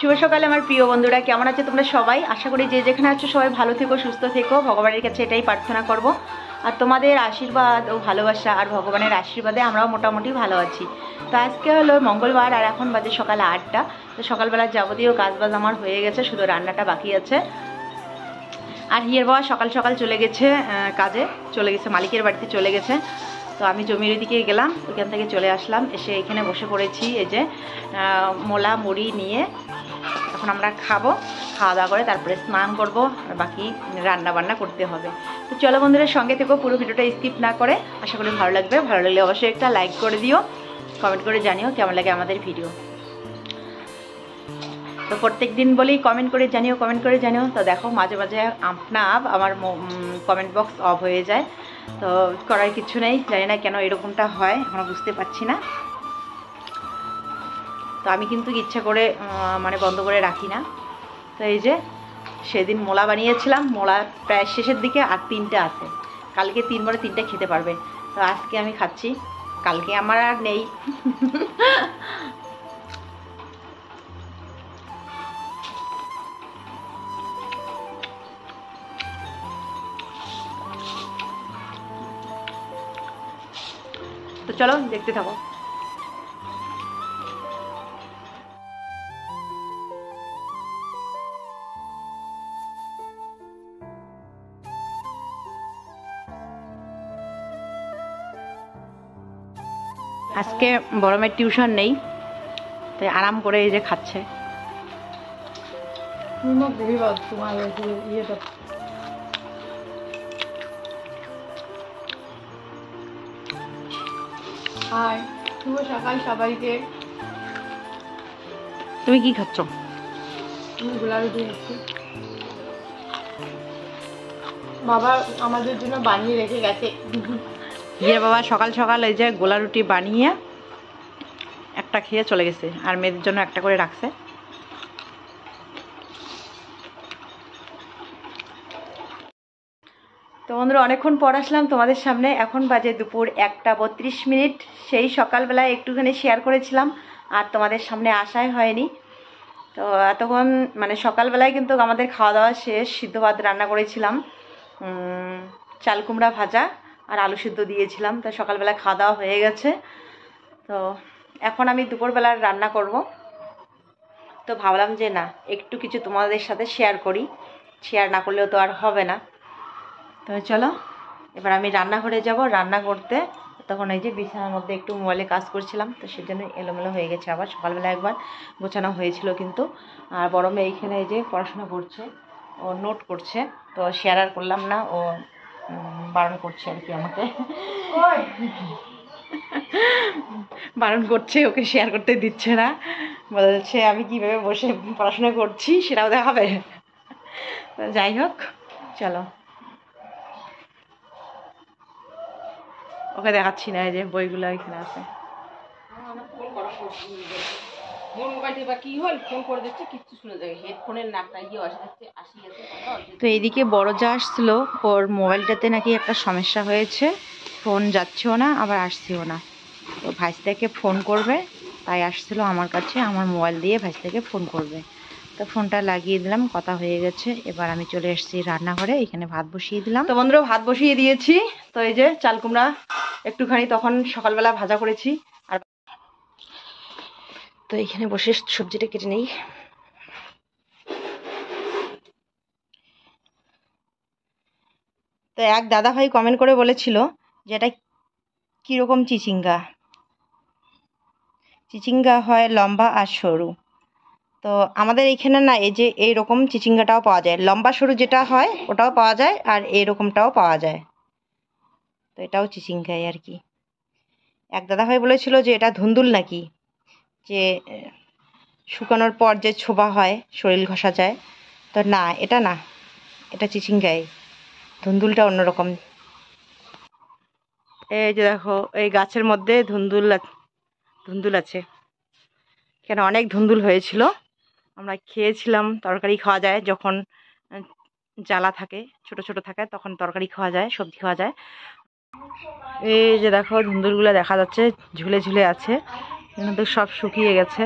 শুভ সকালে আমার প্রিয় বন্ধুরা, কেমন আছো তোমরা সবাই? আশা করি যে যেখানে আছো সবাই ভালো থেকো, সুস্থ থেকো। ভগবানের কাছে এটাই প্রার্থনা করব। আর তোমাদের আশীর্বাদ ও ভালোবাসা আর ভগবানের আশীর্বাদে আমরাও মোটামুটি ভালো আছি। তো আজকে হলো মঙ্গলবার আর এখন বাজে সকাল 8টা। তো সকালবেলা যাবতীয় কাজবাজ আমার হয়ে গেছে, শুধু রান্নাটা বাকি আছে। আর হিয়ার বাবা সকাল সকাল চলে গেছে কাজে, চলে গেছে মালিকের বাড়িতে চলে গেছে। তো আমি জমির দিকে গেলাম, ওইখান থেকে চলে আসলাম, এসে এখানে বসে পড়েছি। এই যে মোলা মুড়ি নিয়ে এখন আমরা খাবো, খাওয়া দাওয়া করে তারপরে স্নান করব, আর বাকি রান্না বান্না করতে হবে। তো চলো বন্ধুরা, সঙ্গে থেকো, পুরো ভিডিওটা স্কিপ না করে। আশা করি ভালো লাগবে। ভালো লাগলে অবশ্যই একটা লাইক করে দিও, কমেন্ট করে জানিও কেমন লাগে আমাদের ভিডিও। তো প্রত্যেক দিন বলেই কমেন্ট করে জানিও। তো দেখো মাঝে মাঝে আমার কমেন্ট বক্স অফ হয়ে যায়, তো করার কিছু নেই। জানি না কেন এরকমটা হয়, আমরা বুঝতে পারছি না। তো আমি কিন্তু ইচ্ছা করে বন্ধ করে রাখি না। তো এই যে সেদিন মোলা বানিয়েছিলাম, মোলা প্রায় শেষের দিকে আর 3টে আছে। কালকে 3বারে 3টে খেতে পারবে। তো আজকে আমি খাচ্ছি, কালকে আমার আর নেই। তো চলো দেখতে থাকো। আজকে বড় মেয়ের টিউশন নেই, তাই আরাম করে এই যে খাচ্ছে। হাই, শুভ সকাল সবাইকে। তুমি কি খাচ্ছ? আমি গোলা রুটি খাচ্ছি। বাবা আমাদের জন্য বানিয়ে রেখে গেছে। গিয়ে বাবা সকাল সকাল এই যে গোলা রুটি বানিয়ে একটা খেয়ে চলে গেছে, আর মেয়েদের জন্য একটা করে রাখছে। তো বন্ধুরা, অনেকক্ষণ পর আসলাম তোমাদের সামনে। এখন বাজে দুপুর 1টা 32 মিনিট। সেই সকালবেলায় একটুখানি শেয়ার করেছিলাম, আর তোমাদের সামনে আসাই হয়নি। তো এতক্ষণ সকালবেলায় কিন্তু আমাদের খাওয়া দাওয়া শেষ। সিদ্ধ ভাত রান্না করেছিলাম, চাল কুমড়া ভাজা আর আলু সিদ্ধ দিয়েছিলাম। তো সকালবেলা খাওয়া দাওয়া হয়ে গেছে। তো এখন আমি দুপুরবেলার রান্না করব। তো ভাবলাম যে না, একটু কিছু তোমাদের সাথে শেয়ার করি, শেয়ার না করলেও তো আর হবে না। তো চলো এবার আমি রান্নাঘরে যাব রান্না করতে। তখন এই যে বিছানার মধ্যে একটু মোবাইলে কাজ করছিলাম, তো সেজন্য এলোমেলো হয়ে গেছে। আবার সকালবেলা একবার গোছানো হয়েছিল কিন্তু। আর বড় মেয়ে এইখানে এই যে পড়াশোনা করছে, ও নোট করছে। তো শেয়ার আর করলাম না, ও বারণ করছে আর কি আমাকে, বারণ করছে, ওকে শেয়ার করতে দিচ্ছে না। বলছে আমি কীভাবে বসে পড়াশোনা করছি সেটাও দেখাবে। তো যাই হোক, চলো ওকে দেখাচ্ছি না। এই যে বইগুলো এখানে আছে। তো এইদিকে বড় যা আসছিল, ওর মোবাইলটাতে নাকি একটা সমস্যা হয়েছে, ফোন যাচ্ছেও না আবার আসছেও না। তো ভাইস্তাকে ফোন করবে, তাই আসছিল আমার কাছে, আমার মোবাইল দিয়ে ভাইস্তাকে ফোন করবে। তো ফোনটা লাগিয়ে দিলাম, কথা হয়ে গেছে। এবার আমি চলে এসেছি রান্নাঘরে, এখানে ভাত বসিয়ে দিলাম। তো বন্ধুরা, ভাত বসিয়ে দিয়েছি। তো এই যে চাল কুমড়া একটুখানি তখন সকালবেলা ভাজা করেছি, আর তো এখানে বসে সবজিটা কেটে নেই। তো এক দাদা ভাই কমেন্ট করে বলেছিল যে এটা কীরকম চিচিঙ্গা। চিচিঙ্গা হয় লম্বা আর সরু। তো আমাদের এইখানে না এই যে এইরকম চিচিঙ্গাটাও পাওয়া যায়, লম্বা সরু যেটা হয় ওটাও পাওয়া যায়, আর এইরকমটাও পাওয়া যায়। তো এটাও চিচিঙ্গাই আর কি। এক দাদা ভাই বলেছিল যে এটা ধুন্দুল নাকি, যে শুকানোর পর যে ছোবা হয় শরীর ঘষা যায়। তো না, এটা না, এটা চিচিঙ্গাই, ধুন্দুলটা অন্যরকম। এই যে দেখো, এই গাছের মধ্যে ধুন্দুল আছে। কেন অনেক ধুন্দুল হয়েছিল, আমরা খেয়েছিলাম। তরকারি খাওয়া যায় যখন জ্বালা থাকে, ছোট ছোট থাকে, তখন তরকারি খাওয়া যায়, সবজি খাওয়া যায়। এই যে দেখো ধুন্দুলগুলো দেখা যাচ্ছে, ঝুলে ঝুলে আছে, কিন্তু সব শুকিয়ে গেছে।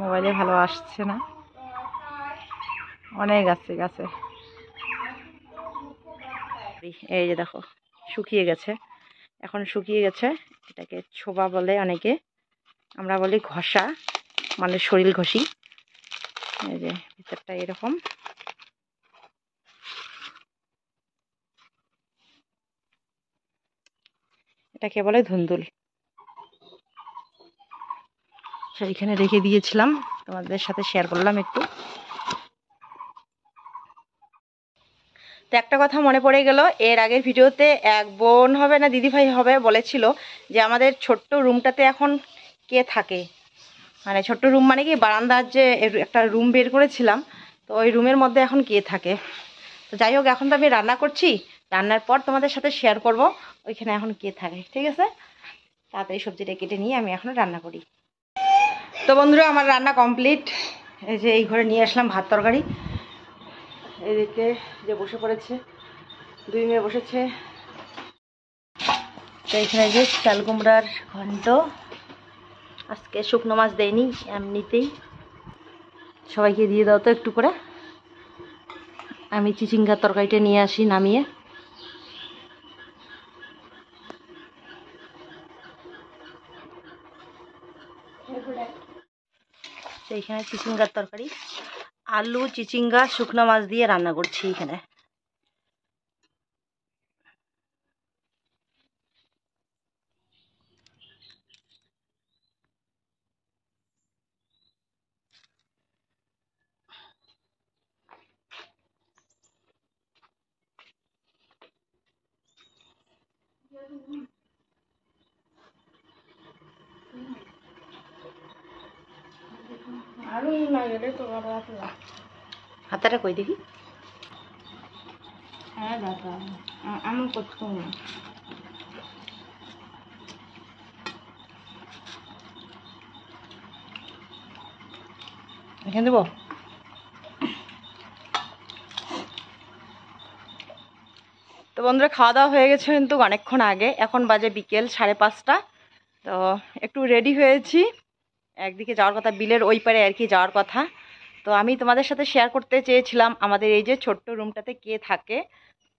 মোবাইলে ভালো আসছে না, অনেক আছে গাছে। এই যে দেখো শুকিয়ে গেছে, এখন শুকিয়ে গেছে। এটাকে ছোবা বলে অনেকে, আমরা বলি ঘষা, মানে শরীর ঘষি। এই যে ভিতরটা এরকম। এটাকে বলে ধুন্দুল। সেইখানে রেখে দিয়েছিলাম, তোমাদের সাথে শেয়ার করলাম একটু। তো একটা কথা মনে পড়ে গেল, এর আগের ভিডিওতে এক বোন হবে না দিদিভাই হবে বলেছিল যে আমাদের ছোট্ট রুমটাতে এখন কে থাকে। মানে ছোট্ট রুম মানে কি, বারান্দার যে একটা রুম বের করেছিলাম, তো ওই রুমের মধ্যে এখন কে থাকে। তো যাই হোক, এখন তো আমি রান্না করছি, রান্নার পর তোমাদের সাথে শেয়ার করব ওইখানে এখন কে থাকে। ঠিক আছে, তাড়াতাড়ি সবজিটা কেটে নিয়ে আমি এখন রান্না করি। তো বন্ধুরা, আমার রান্না কমপ্লিট। এই যে এই ঘরে নিয়ে আসলাম ভাত তরকারি। এদিকে যে বসে পড়েছে, দুই মেয়ে বসেছে। তো এখানে যে চাল কুমড়ার ঘন্ট, আজকে শুকনো মাছ দেয়নি, এমনিতেই। সবাইকে দিয়ে দাও তো একটু করে। আমি চিচিঙ্গার তরকারিটা নিয়ে আসি নামিয়ে। এইখানে চিচিঙ্গার তরকারি, আলু চিচিঙ্গা শুকনো মাছ দিয়ে রান্না করছি এখানে। হাতাটা কই দেখি। হ্যাঁ দাদা, আমি করছি না। এখানে দেবো। তো বন্ধুরা, খাওয়া দাওয়া হয়ে গেছে কিন্তু অনেকক্ষণ আগে, এখন বাজে বিকেল 5:30। তো একটু রেডি হয়েছি, একদিকে যাওয়ার কথা, বিলের ওই পারে আর কি যাওয়ার কথা। তো আমি তোমাদের সাথে শেয়ার করতে চেয়েছিলাম আমাদের এই যে ছোট্ট রুমটাতে কে থাকে।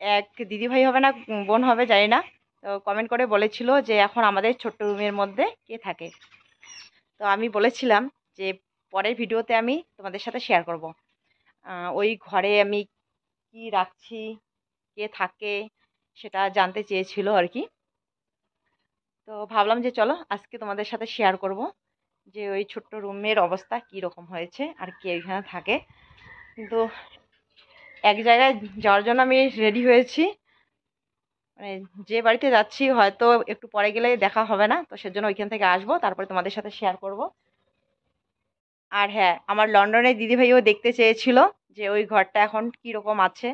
এক দিদিভাই হবে না বোন হবে জানি না, তো কমেন্ট করে বলেছিল যে এখন আমাদের ছোট্ট রুমের মধ্যে কে থাকে। তো আমি বলেছিলাম যে পরের ভিডিওতে আমি তোমাদের সাথে শেয়ার করব। ওই ঘরে আমি কি রাখছি, কে থাকে, সেটা জানতে চেয়েছিল আর কি। তো ভাবলাম যে চলো আজকে তোমাদের সাথে শেয়ার করব যে ওই ছোট্ট রুমের অবস্থা কি রকম হয়েছে আর কে এখানে থাকে। কিন্তু এক জায়গায় যাওয়ার জন্য আমি রেডি হয়েছি, মানে যে বাড়িতে যাচ্ছি হয়তো একটু পরে গেলে দেখা হবে না, তো সেজন্য ওইখান থেকে আসবো, তারপরে তোমাদের সাথে শেয়ার করব। আর হ্যাঁ, আমার লন্ডনের দিদিভাইও দেখতে চেয়েছিল যে ওই ঘরটা এখন কি রকম আছে,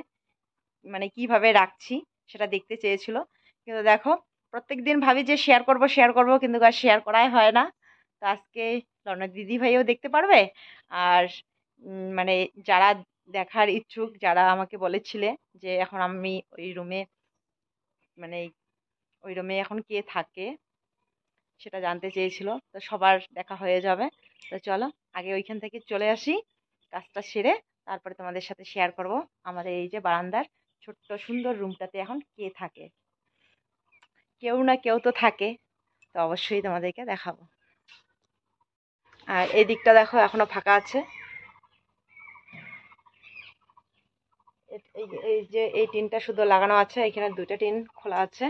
মানে কিভাবে রাখছি সেটা দেখতে চেয়েছিল। কিন্তু দেখো, প্রত্যেক দিন ভাবি যে শেয়ার করব শেয়ার করব, কিন্তু আর শেয়ার করাই হয় না। তো আজকে লন্ডনের দিদিভাইও দেখতে পারবে। আর মানে যারা দেখার ইচ্ছুক, যারা আমাকে বলেছিলে যে এখন আমি ওই রুমে, মানে ওই রুমে এখন কে থাকে সেটা জানতে চেয়েছিল, তো সবার দেখা হয়ে যাবে। তো চলো আগে ওইখান থেকে চলে আসি, কাজটা সেরে তারপরে তোমাদের সাথে শেয়ার করব আমাদের এই যে বারান্দার ছোট্ট সুন্দর রুমটাতে এখন কে থাকে। কেউ না কেউ তো থাকে, তো অবশ্যই তোমাদেরকে দেখাবো। আর এই দিকটা দেখো এখনো ফাঁকা আছে। এই যে এই টিনটা শুধু লাগানো আছে, এখানে দুইটা টিন খোলা আছে,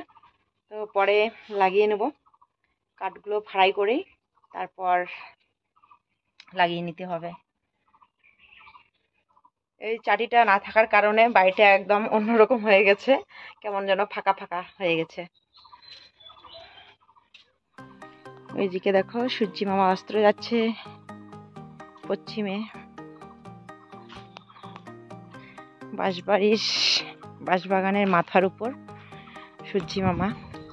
তো পরে লাগিয়ে নেব। কাঠগুলো ফ্রাই করেই তারপর লাগিয়ে নিতে হবে। এই চাটিটা না থাকার কারণে বাড়িটা একদম অন্যরকম হয়ে গেছে, কেমন যেন ফাঁকা ফাঁকা হয়ে গেছে। ওইদিকে দেখো সূর্যি মামা অস্ত্র যাচ্ছে পশ্চিমে। বাঁশবাগানের মাথার উপর সূর্যি মামা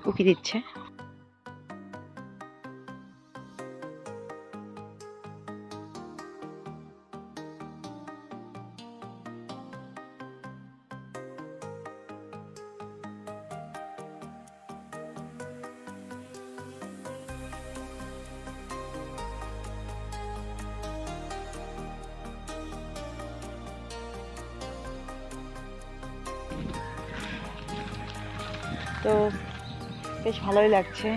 উঁকি দিচ্ছে। তো বেশ ভালোই লাগছে।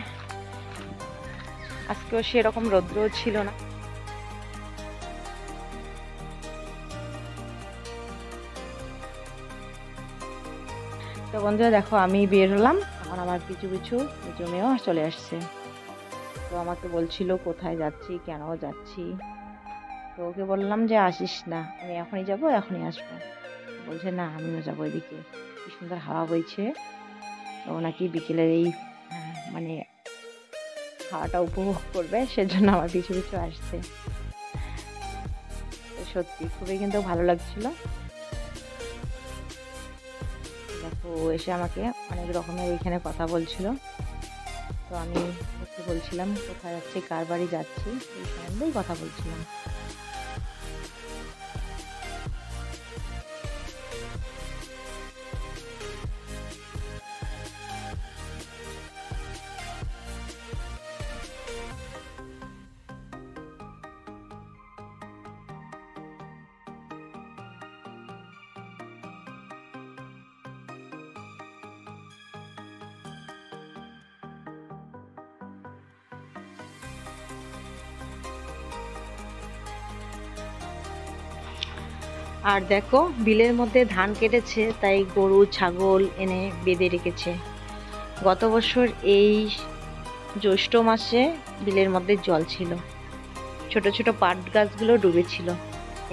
আজকেও সেরকম রৌদ্র ছিল না। তো বন্ধুরা দেখো, আমি বের হলাম, এখন আমার পিছু পিছু নিচু মেয়েও চলে আসছে। তো আমাকে বলছিল কোথায় যাচ্ছি, কেন যাচ্ছি। তো ওকে বললাম যে আসিস না, আমি এখনই যাব, এখনই আসবো। বলছে না, আমিও যাবো, এদিকে কি সুন্দর হাওয়া বইছে। ও নাকি বিকেলের এই মানে হাওয়াটা উপভোগ করবে, সেজন্য আমার পিছু পিছু আসছে। তো সত্যি খুবই কিন্তু ভালো লাগছিল। দেখো এসে আমাকে অনেক রকমের এখানে কথা বলছিল। তো আমি ওকে বলছিলাম কোথায় যাচ্ছি, কার বাড়ি যাচ্ছি, এই সম্বন্ধেই কথা বলছিলাম। আর দেখো বিলের মধ্যে ধান কেটেছে, তাই গরু ছাগল এনে বেঁধে রেখেছে। গত বছর এই জ্যৈষ্ঠ মাসে বিলের মধ্যে জল ছিল, ছোট ছোট পাট গাছগুলো ডুবেছিল,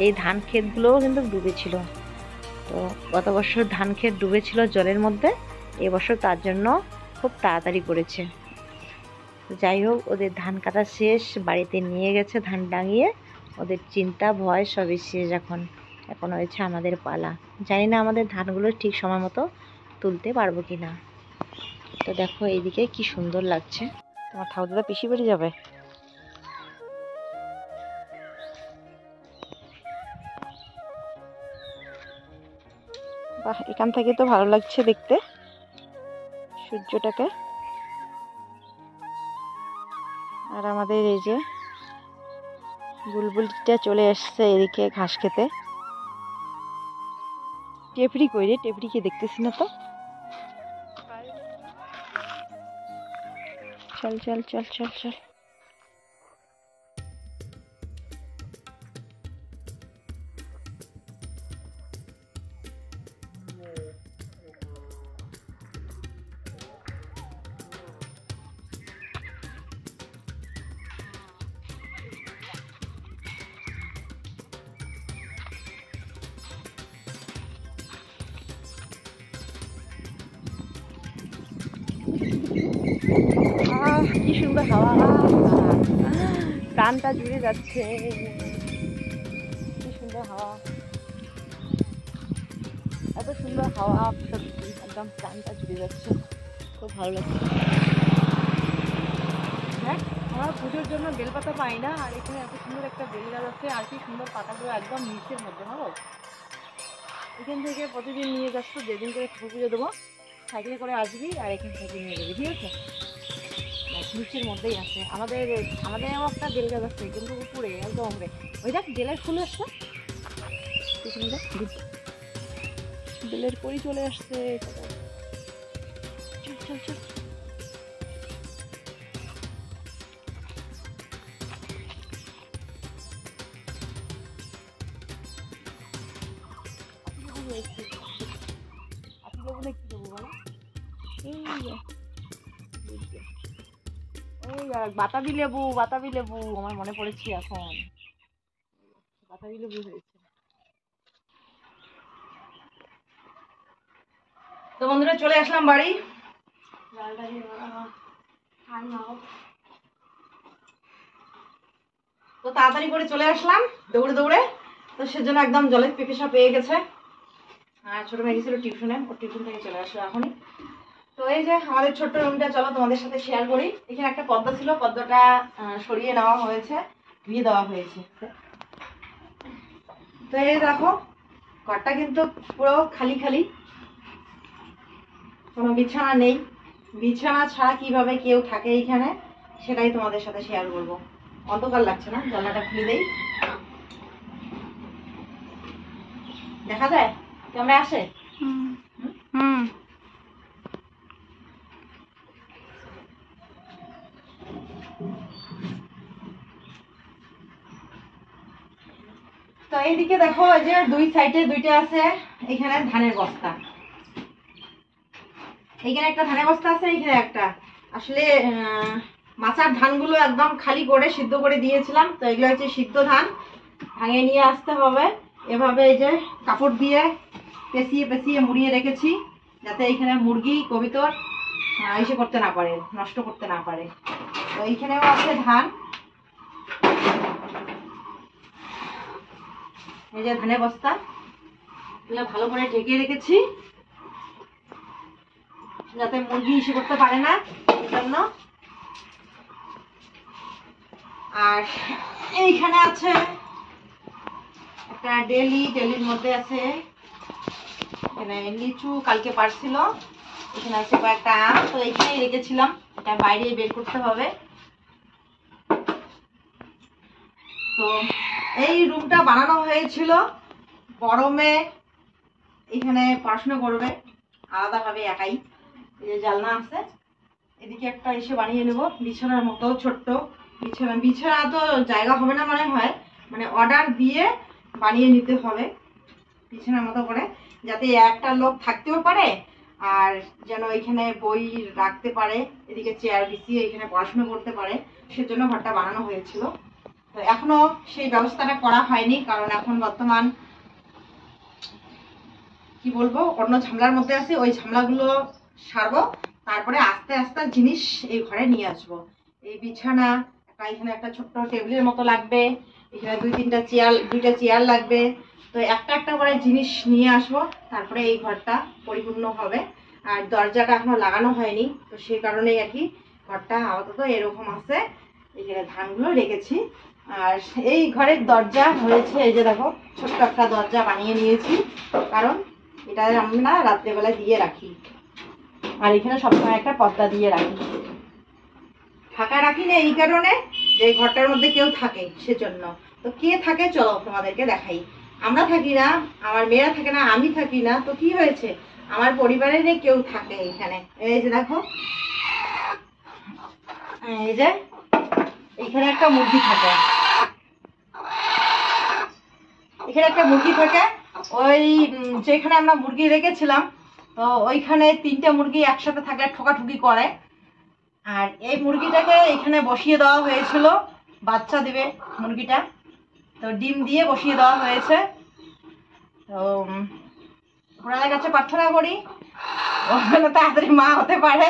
এই ধান ক্ষেতগুলোও কিন্তু ডুবেছিল। তো গত বছর ধান ক্ষেত ডুবেছিল জলের মধ্যে, এবছর তার জন্য খুব তাড়াতাড়ি করেছে। যাই হোক, ওদের ধান কাটা শেষ, বাড়িতে নিয়ে গেছে ধান ডাঙিয়ে। ওদের চিন্তা ভয় সবই শেষ। এখন হয়েছে আমাদের পালা। জানি না আমাদের ধানগুলো ঠিক সময় মতো তুলতে পারবো কি না। তো দেখো এইদিকে কি সুন্দর লাগছে। তোমার ঠাকুরদা পিসি বাড়ি যাবে। বাহ, এখান থেকে তো ভালো লাগছে দেখতে সূর্যটাকে। আর আমাদের এই যে বুলবুলটা চলে এসছে এদিকে ঘাস খেতে। টেপরি কই রে, টেপরিকে দেখতেছি না তো। চল চল চল চল চল। কি সুন্দর হাওয়া, প্রাণটা জুড়ে যাচ্ছে। কি সুন্দর হাওয়া, এত সুন্দর হাওয়া, সত্যি একদম প্রাণটা জুড়ে যাচ্ছে, খুব ভালো লাগছে। হ্যাঁ, আমরা পুজোর জন্য বেলপাতা পাই না, আর এখানে এত সুন্দর একটা বেল গাছ আছে, আর কি সুন্দর পাতাগুলো একদম নিচের মধ্যে। ভালো, এখান থেকে প্রতিদিন নিয়ে যাচ্ছ, যেদিন করে ঠাকুর পুজো দেবো সাইকেলে করে আসবি আর এখান থেকে নিয়ে যাবি, ঠিক আছে? নিচের মধ্যেই আছে আমাদের একটা বেল গাছ আছে, কিন্তু উপরে একদম উপরে। ওই দেখ বেলের ফুল আসছে, বেলের পরি চলে আসছে। চল চল চল। বাতাবি লেবু, বাতাবি লেবু আমার মনে পড়েছি এখন, বাতাবি লেবু হয়েছে। তো বন্ধুরা চলে আসলাম বাড়ি। তো তাড়াতাড়ি করে চলে আসলাম দৌড়ে দৌড়ে। তো সেজন্য একদম জলের পিপাসা পেয়ে গেছে। আর ছোট মেয়ে গেছিল টিউশনে, ওর টিউশন থেকে চলে আসলো এখনই। তো এই যে আমাদের ছোট্ট রুমটা, চলো তোমাদের সাথে শেয়ার করি। এখানে একটা পর্দা ছিল, পর্দাটা সরিয়ে নেওয়া হয়েছে, ধুয়ে দেওয়া হয়েছে। তো এই দেখো ঘরটা কিন্তু পুরো খালি খালি, কোনো বিছানা নেই। বিছানা ছাড়া কিভাবে কেউ থাকে এইখানে, সেটাই তোমাদের সাথে শেয়ার করবো। অন্ধকার লাগছে না, জানলাটা খুলে দেই, দেখা যায় ক্যামেরা আসে। তো এইদিকে দেখো এই যে দুই সাইডে দুইটা আছে, এখানে ধানের বস্তা, এইখানে একটা ধানের বস্তা আছে, এইখানে একটা। আসলে মাচার ধানগুলো একদম খালি করে সিদ্ধ করে দিয়েছিলাম, তো এগুলো হচ্ছে সিদ্ধ ধান, ভাঙিয়ে নিয়ে আসতে হবে। এভাবে এই যে কাপড় দিয়ে পেঁচিয়ে পেঁচিয়ে মুড়িয়ে রেখেছি, যাতে এইখানে মুরগি কবিতর এসে করতে না পারে, নষ্ট করতে না পারে। তো এইখানেও আছে ধান, এই যে ধানের বস্তা, এগুলো ভালো করে ঢেকে রেখেছি যাতে মুরগি এসে করতে পারে না, এই জন্য। আর এইখানে আছে একটা ডেলির মধ্যে আছে এখানে লিচু, কালকে পারছিল, এখানে আছে কয়েকটা আম, তো এইখানেই রেখেছিলাম, এটা বাইরে বের করতে হবে। তো এই রুমটা বানানো হয়েছিল গরমে, এখানে পড়াশোনা করবে আলাদাভাবে একাই। এই যে জানলা আছে, এদিকে একটা এসে বানিয়ে নেব বিছানার মতো ছোট্ট বিছানা তো জায়গা হবে না মনে হয়, মানে অর্ডার দিয়ে বানিয়ে নিতে হবে বিছানার মতো করে, যাতে একটা লোক থাকতেও পারে আর যেন এখানে বই রাখতে পারে, এদিকে চেয়ার বিছিয়ে এখানে পড়াশোনা করতে পারে, সেজন্য ঘরটা বানানো হয়েছিল। তো এখনো সেই ব্যবস্থাটা করা হয়নি, কারণ এখন বর্তমান কি বলবো অন্য ঝামেলার মধ্যে আছে, ওই ঝামেলাগুলো সারবো, তারপরে আস্তে আস্তে জিনিস এই ঘরে নিয়ে আসবো। এই বিছানা, এখানে একটা ছোট্ট টেবিলের মতো লাগবে, এখানে দুইটা চেয়ার লাগবে, তো একটা একটা করে জিনিস নিয়ে আসবো, তারপরে এই ঘরটা পরিপূর্ণ হবে। আর দরজাটা এখনো লাগানো হয়নি, তো সেই কারণেই আর কি ঘরটা আপাতত এরকম আছে। এখানে ধানগুলো রেখেছি, আর এই ঘরের দরজা হয়েছে এই যে দেখো ছোট্ট একটা দরজা বানিয়ে নিয়েছি, কারণ এটা আমরা রাত্রেবেলা দিয়ে রাখি, আর এখানে সবসময় একটা পর্দা দিয়ে রাখি। ফাঁকা রাখি না এই কারণে যে ঘরটার মধ্যে কেউ থাকে, সেজন্য। তো কে থাকে চলো তোমাদেরকে দেখাই। আমরা থাকি না, আমার মেয়েরা থাকে না, আমি থাকি না, তো কি হয়েছে, আমার পরিবারের কেউ থাকে এখানে। এই যে দেখো, এই যে এখানে একটা মুরগি থাকে, এখানে একটা মুরগি থাকে, ওই যেখানে আমরা মুরগি রেখেছিলাম, তো ওইখানে 3টে মুরগি একসাথে থাকলে ঠোকাঠুকি করে, আর এই মুরগিটাকে এখানে বসিয়ে দেওয়া হয়েছিল, বাচ্চা দিবে মুরগিটা, তো ডিম দিয়ে বসিয়ে দেওয়া হয়েছে। তো ওনাদের কাছে প্রার্থনা করি ওখানে তাড়াতাড়ি মা হতে পারে,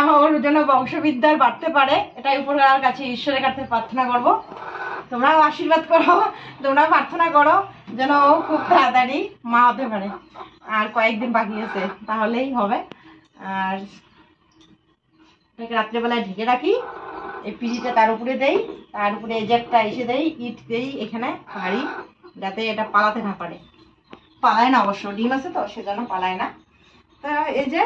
আমার জন্য বংশবিদ্যার বাড়তে পারে, এটাই উপরওয়ালার কাছে ঈশ্বরের কাছে প্রার্থনা করব। তোমরাও আশীর্বাদ করো, তোমরাও প্রার্থনা করো যেন ও খুব তাড়াতাড়ি মা হতে পারে। আর কয়েকদিন বাকি আছে, তাহলেই হবে। আর এটাকে রাত্রেবেলায় ঢেকে রাখি, এই পিড়িটা তার উপরে দেই, তার উপরে এই যে একটা এসে দেই, ইট দেই এখানে ভারী, যাতে এটা পালাতে না পারে। পালায় না অবশ্য, ডিম আছে তো সেজন্য পালায় না। তা এই যে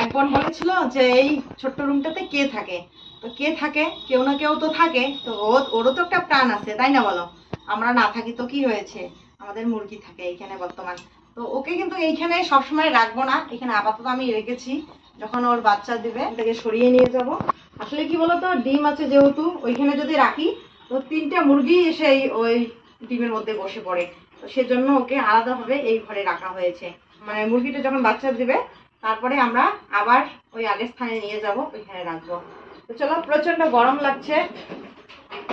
এক বোন বলেছিল যে এই ছোট্ট রুমটাতে কে থাকে, তো কে থাকে, কেউ না কেউ তো থাকে, তো ওরও তো একটা প্রাণ আছে, তাই না বলো? আমরা না থাকি তো কি হয়েছে, আমাদের মুরগি থাকে এইখানে বর্তমান। তো ওকে কিন্তু এইখানে সবসময় রাখবো না, এখানে আপাতত আমি রেখেছি, যখন ওর বাচ্চা দিবে এটাকে সরিয়ে নিয়ে যাব। আসলে কি বলতো, ডিম আছে যেহেতু ওইখানে যদি রাখি, তো 3টে মুরগি এসে ওই ডিমের মধ্যে বসে পড়ে, তো সেজন্য ওকে আলাদাভাবে এই ঘরে রাখা হয়েছে। মানে মুরগিটা যখন বাচ্চা দিবে তারপরে আমরা আবার ওই আগের স্থানে নিয়ে যাব, ওইখানে রাখবো। তো চলো, প্রচন্ড গরম লাগছে,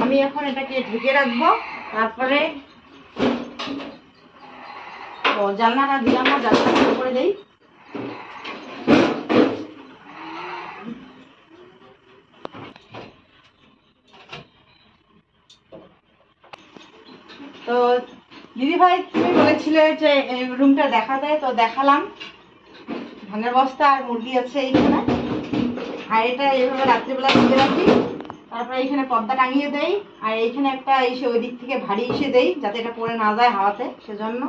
আমি এখন এটাকে ঢেকে রাখবো। তারপরে জানলাটা দিলাম না, জানলাটা করে দেই। তো দিদি ভাই তুমি বলেছিলে যে এই রুমটা দেখা যায়, তো দেখালাম। ধানের বস্তা আর মুরগি আছে এইখানে, আর এটা এইভাবে রাত্রিবেলা ঢেকে রাখি, তারপরে এইখানে পর্দা টাঙিয়ে দেই, আর এইখানে একটা এসে ওই দিক থেকে ভারী এসে দেই যাতে এটা পড়ে না যায় হাওয়াতে, সেজন্য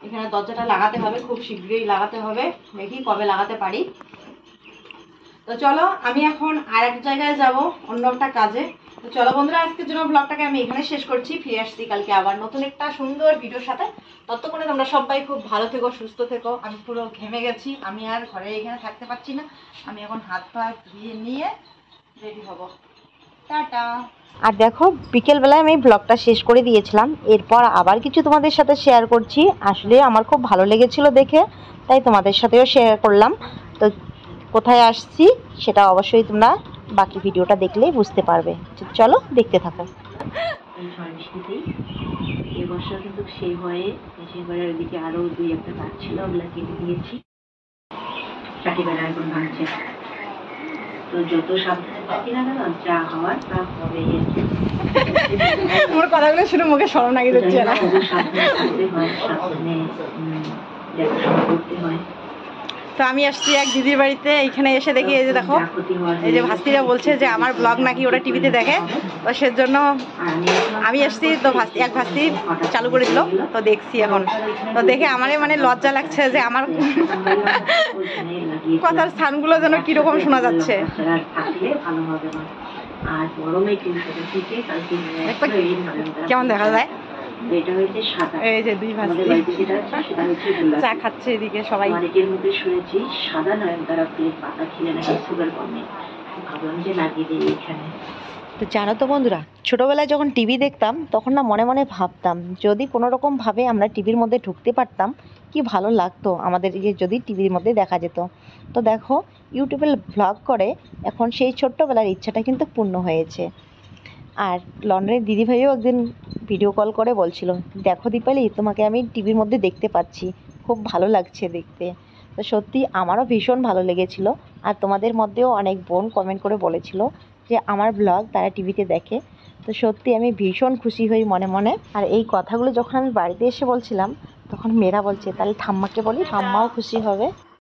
এখানে দরজাটা লাগাতে হবে, খুব শীঘ্রই লাগাতে হবে, দেখি কবে লাগাতে পারি। তো চলো আমি এখন আর এক জায়গায় যাব অন্য একটা কাজে, তো চলো বন্ধুরা, আজকের জন্য ব্লগটাকে আমি এখানে শেষ করছি। ফিরে আসছি কালকে আবার নতুন একটা সুন্দর ভিডিওর সাথে। ততক্ষণে তোমরা সবাই খুব ভালো থেকো, সুস্থ থেকো। আমি পুরো ঘেমে গেছি, আমি আর ঘরে এখানে থাকতে পারছি না। আমি এখন হাত পা ধুয়ে নিয়ে রেডি হব। টাটা। আর দেখো, বিকেলবেলায় আমি ব্লগটা শেষ করে দিয়েছিলাম, এরপর আবার কিছু তোমাদের সাথে শেয়ার করছি। আসলে আমার খুব ভালো লেগেছিল দেখে, তাই তোমাদের সাথেও শেয়ার করলাম। তো কোথায় আসছি সেটা অবশ্যই তোমরা বাকি ভিডিওটা দেখলেই বুঝতে পারবে। চলো দেখতে থাকো। এবছর কিন্তু সেই ভয়ে ঘরের ওইদিকে আরো 2-1টা গাছ ছিল, ওগুলা কেটে দিয়েছি। চাটি বেড়া এখন ভাঙছে। তো যত সাবধানে থাকি না কেন, যা হওয়ার তা হবে। আমার কথাগুলো শুনে মুখে শরম লাগিয়ে দিচ্ছে না। সাবধানে থাকতে হয়, সাবধানে দেখাশোনা করতে হয়। তো আমি আসছি এক দিদির বাড়িতে। এইখানে এসে দেখি, এই যে দেখো, এই যে ভাস্তিরা বলছে যে আমার ব্লগ নাকি ওরা টিভিতে দেখে, তো সেজন্য আমি এসছি। তো এক ভাস্তি চালু করে দিল, তো দেখছি এখন। তো দেখে আমারই মানে লজ্জা লাগছে যে আমার কথার স্থানগুলো যেন কিরকম শোনা যাচ্ছে। কেমন দেখা যায়? এই যে দুই ভাস্তি চা খাচ্ছে এদিকে সবাই। শুনেছি সাদা নয়নতারা ফুলের পাতা খেলে নাকি সুগার কমে, ভাবলাম যে লাগিয়ে দিই এখানে। তো জানো তো বন্ধুরা, ছোটোবেলায় যখন টিভি দেখতাম তখন না মনে মনে ভাবতাম, যদি কোনো রকমভাবে আমরা টিভির মধ্যে ঢুকতে পারতাম কি ভালো লাগতো আমাদের, যদি টিভির মধ্যে দেখা যেত। তো দেখো, ইউটিউবে ভ্লগ করে এখন সেই ছোট্টবেলার ইচ্ছাটা কিন্তু পূর্ণ হয়েছে। আর লন্ডনের দিদিভাইও একদিন ভিডিও কল করে বলছিল, দেখো দীপালি, তোমাকে আমি টিভির মধ্যে দেখতে পাচ্ছি, খুব ভালো লাগছে দেখতে। তো সত্যি আমারও ভীষণ ভালো লেগেছিল। আর তোমাদের মধ্যেও অনেক বোন কমেন্ট করে বলেছিল যে আমার ব্লগ তারা টিভিতে দেখে। তো সত্যি আমি ভীষণ খুশি হই মনে মনে। আর এই কথাগুলো যখন আমি বাড়িতে এসে বলছিলাম, তখন মেয়েরা বলছে, তাহলে ঠাম্মাকে বলি, ঠাম্মাও খুশি হবে।